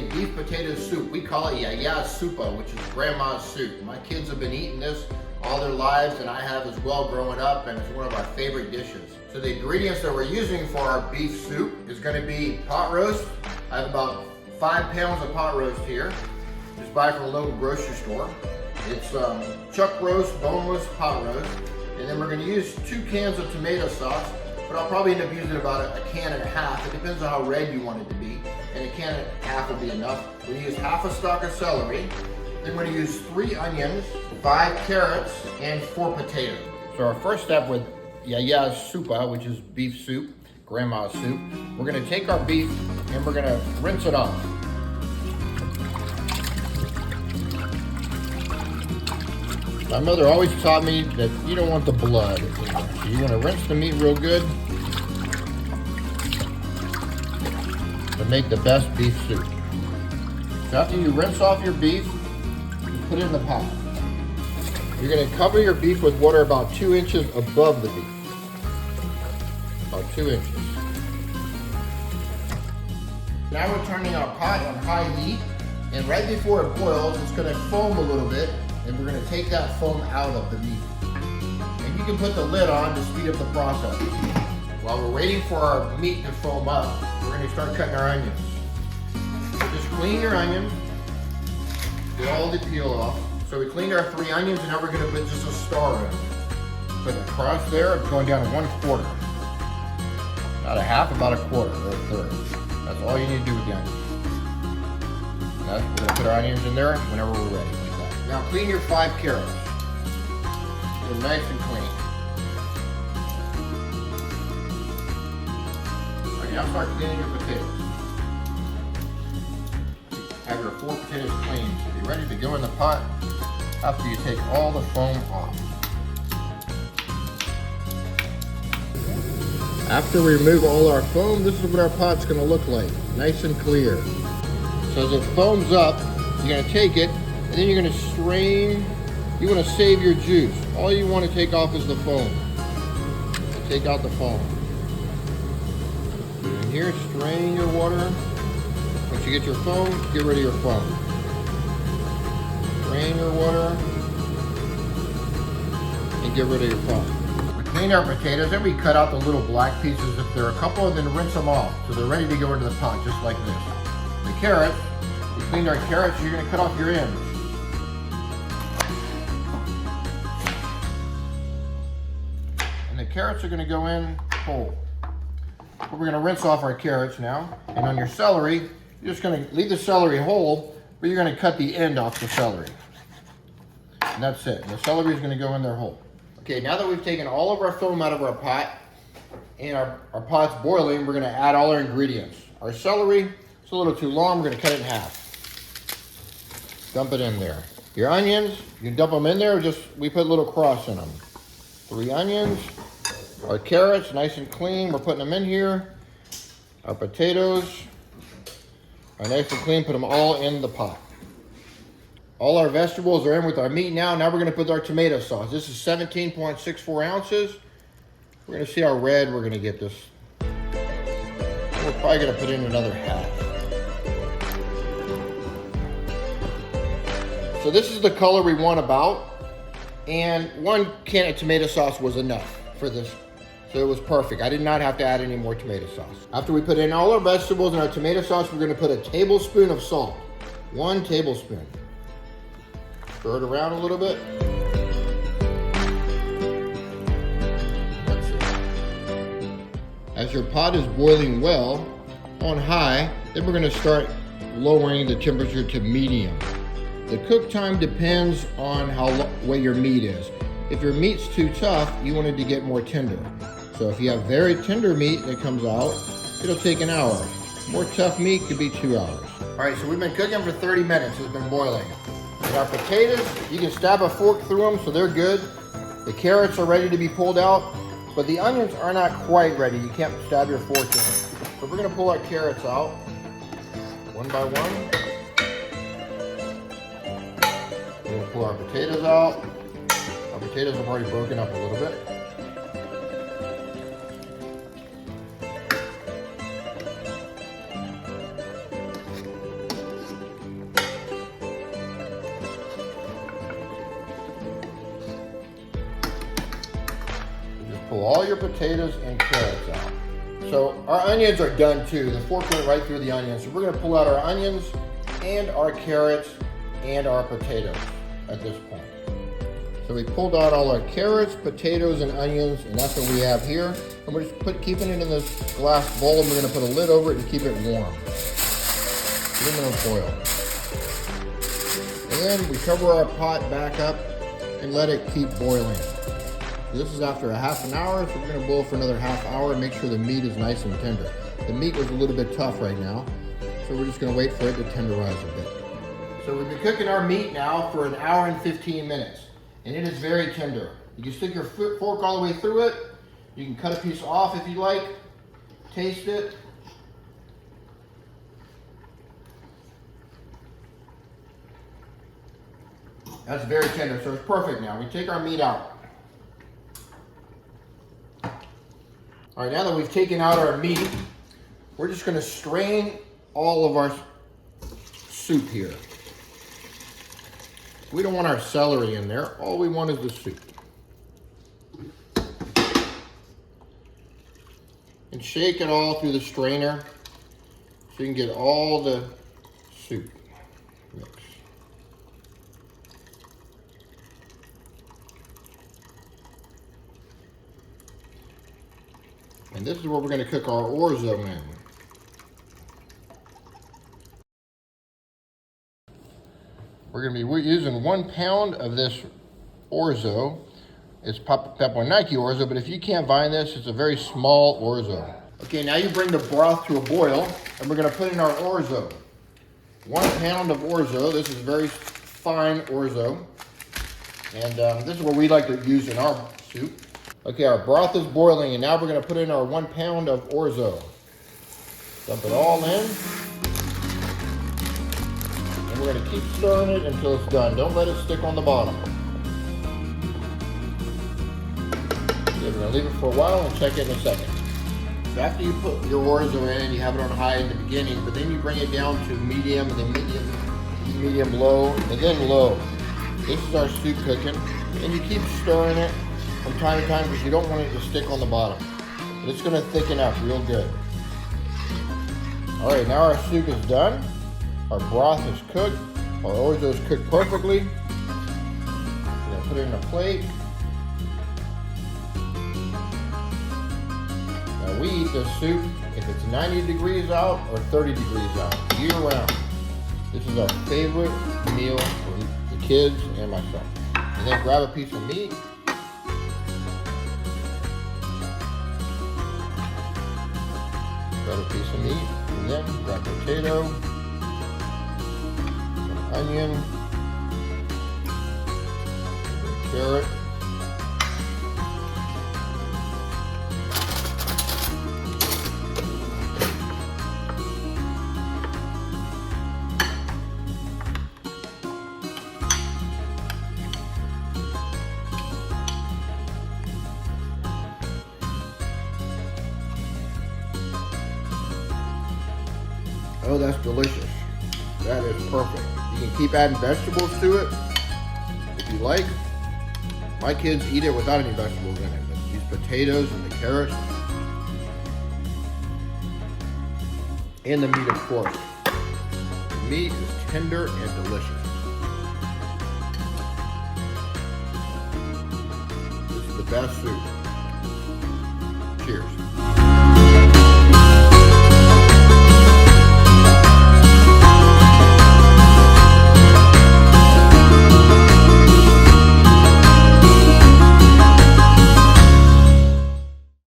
making beef potato soup. We call it Yiayia soupa, which is grandma's soup. My kids have been eating this all their lives, and I have as well growing up, and it's one of our favorite dishes. So the ingredients that we're using for our beef soup is going to be pot roast. I have about 5 pounds of pot roast here. Just buy from a local grocery store. It's chuck roast, boneless pot roast. And then we're going to use 2 cans of tomato sauce, but I'll probably end up using about a can and a half. It depends on how red you want it to be, and a can and a half will be enough. We're going to use half a stalk of celery. Then we're going to use 3 onions, 5 carrots, and 4 potatoes. So our first step with Yiayia soupa, which is beef soup, grandma's soup, we're going to take our beef and we're going to rinse it off. My mother always taught me that you don't want the blood. So you want to rinse the meat real good to make the best beef soup. So after you rinse off your beef, put it in the pot. You're going to cover your beef with water about 2 inches above the beef. About 2 inches. Now we're turning our pot on high heat, and right before it boils, it's going to foam a little bit, and we're going to take that foam out of the meat. And you can put the lid on to speed up the process. While we're waiting for our meat to foam up, we're going to start cutting our onions. Just clean your onions. Get all the peel off. So we cleaned our 3 onions, and now we're going to put just a star in. Put it across there, it's going down to 1/4. Not a half, about a quarter or a third. That's all you need to do with the onions. We're going to put our onions in there whenever we're ready, like that. Now clean your 5 carrots. Get them nice and clean. All right, now start cleaning your potatoes. Have your 4 potatoes clean. So be ready to go in the pot after you take all the foam off. After we remove all our foam, this is what our pot's going to look like. Nice and clear. So as it foams up, you're going to take it, and then you're going to strain. You want to save your juice. All you want to take off is the foam. So take out the foam. And here, strain your water. Once you get your foam, get rid of your foam. Drain your water and get rid of your foam. We clean our potatoes and we cut out the little black pieces. If there are a couple, and then rinse them off so they're ready to go into the pot, just like this. The carrots, we cleaned our carrots, so you're going to cut off your ends. And the carrots are going to go in whole. But we're going to rinse off our carrots now. And on your celery, you're just going to leave the celery whole, but you're going to cut the end off the celery. And that's it. And the celery is going to go in there whole. Okay, now that we've taken all of our foam out of our pot, and our pot's boiling, we're going to add all our ingredients. Our celery, it's a little too long, we're going to cut it in half. Dump it in there. Your onions, you can dump them in there, or just we put a little cross in them. 3 onions. Our carrots, nice and clean, we're putting them in here. Our potatoes are nice and clean, put them all in the pot. All our vegetables are in with our meat now. Now we're going to put our tomato sauce. This is 17.64 ounces. We're going to see how red we're going to get this. We're probably going to put in another half. So this is the color we want about. And 1 can of tomato sauce was enough for this. So it was perfect. I did not have to add any more tomato sauce. After we put in all our vegetables and our tomato sauce, we're going to put a tablespoon of salt. 1 tablespoon. Stir it around a little bit. That's it. As your pot is boiling well on high, then we're going to start lowering the temperature to medium. The cook time depends on how way your meat is. If your meat's too tough, you want it to get more tender. So if you have very tender meat that comes out, it'll take an hour. More tough meat could be 2 hours. All right, so we've been cooking for 30 minutes. It's been boiling. And our potatoes, you can stab a fork through them, so they're good. The carrots are ready to be pulled out, but the onions are not quite ready. You can't stab your fork in them. So we're gonna pull our carrots out, one by one. We're gonna pull our potatoes out. Our potatoes have already broken up a little bit. pull all your potatoes and carrots out. So our onions are done too. The fork went right through the onions. So we're gonna pull out our onions and our carrots and our potatoes at this point. So we pulled out all our carrots, potatoes, and onions, and that's what we have here. And we're just keeping it in this glass bowl, and we're gonna put a lid over it to keep it warm. Aluminum foil. And then we cover our pot back up and let it keep boiling. This is after a half an hour, so we're gonna boil for another half hour and make sure the meat is nice and tender. The meat was a little bit tough right now, so we're just gonna wait for it to tenderize a bit. So we've been cooking our meat now for 1 hour and 15 minutes, and it is very tender. You can stick your fork all the way through it. You can cut a piece off if you like, taste it. That's very tender, so it's perfect now. We take our meat out. All right, now that we've taken out our meat, we're just gonna strain all of our soup here. We don't want our celery in there. All we want is the soup. And shake it all through the strainer so you can get all the soup mix. And this is where we're going to cook our orzo in. We're going to be using 1 pound of this orzo. It's Papuanaki orzo, but if you can't find this, it's a very small orzo. Okay, now you bring the broth to a boil, and we're going to put in our orzo. 1 pound of orzo. This is very fine orzo. And this is what we like to use in our soup. Okay, our broth is boiling, and now we're going to put in our 1 pound of orzo. Dump it all in. And we're going to keep stirring it until it's done. Don't let it stick on the bottom. Okay, we're going to leave it for a while and check it in a second. So after you put your orzo in, you have it on high in the beginning, but then you bring it down to medium, and then medium low, and then low. This is our soup cooking, and you keep stirring it from time to time because you don't want it to stick on the bottom. But it's going to thicken up real good. All right, now our soup is done. Our broth is cooked. Our orzo is cooked perfectly. We're going to put it in a plate. Now we eat this soup if it's 90 degrees out or 30 degrees out, year round. This is our favorite meal for the kids and myself. And then grab a piece of meat. Grab a piece of meat, and then grab potato, some onion, carrot, oh, that's delicious. That is perfect. You can keep adding vegetables to it if you like. My kids eat it without any vegetables in it. These potatoes and the carrots. And the meat, of course. The meat is tender and delicious. This is the best soup. Cheers.